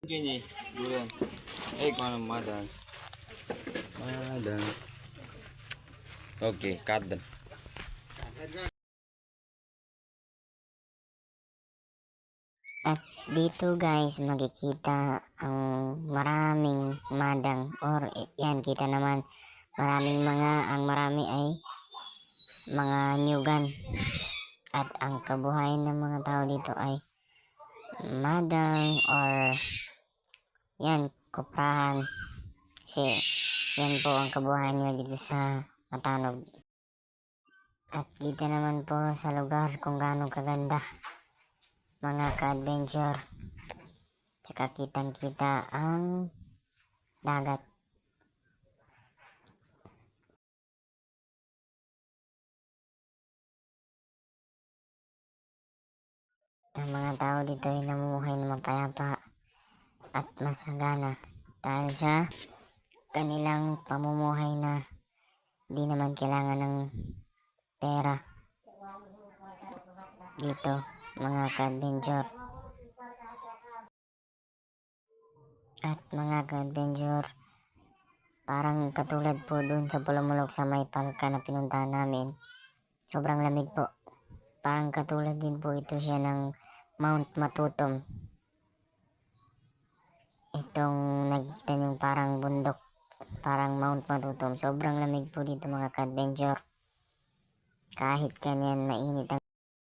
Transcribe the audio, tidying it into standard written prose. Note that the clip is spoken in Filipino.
Gini, bulan. Kung ano, madan. Madan. Okay, kadan. At dito guys makikita ang maraming madang or yan kita naman maraming mga ang marami ay mga nyugan at ang kabuhayan ng mga tao dito ay madang or yan kuprahan kasi yan po ang kabuhayan nila dito sa Matanog. At dito naman po sa lugar kung gaano kaganda mga ka-adventure, tsaka kitang kita ang dagat. Ang mga tao dito ay namumuhay na mapayapa at masagana dahil sa kanilang pamumuhay na di naman kailangan ng pera dito mga ka-adventure. At mga ka-adventure, parang katulad po dun sa Pulumulok sa may palka na pinuntahan namin, sobrang lamig po. Parang katulad din po ito siya ng Mount Matutom. Itong nakikita nyo parang bundok, parang Mount Matutom. Sobrang lamig po dito mga ka-adventure. Kahit ganyan mainit ang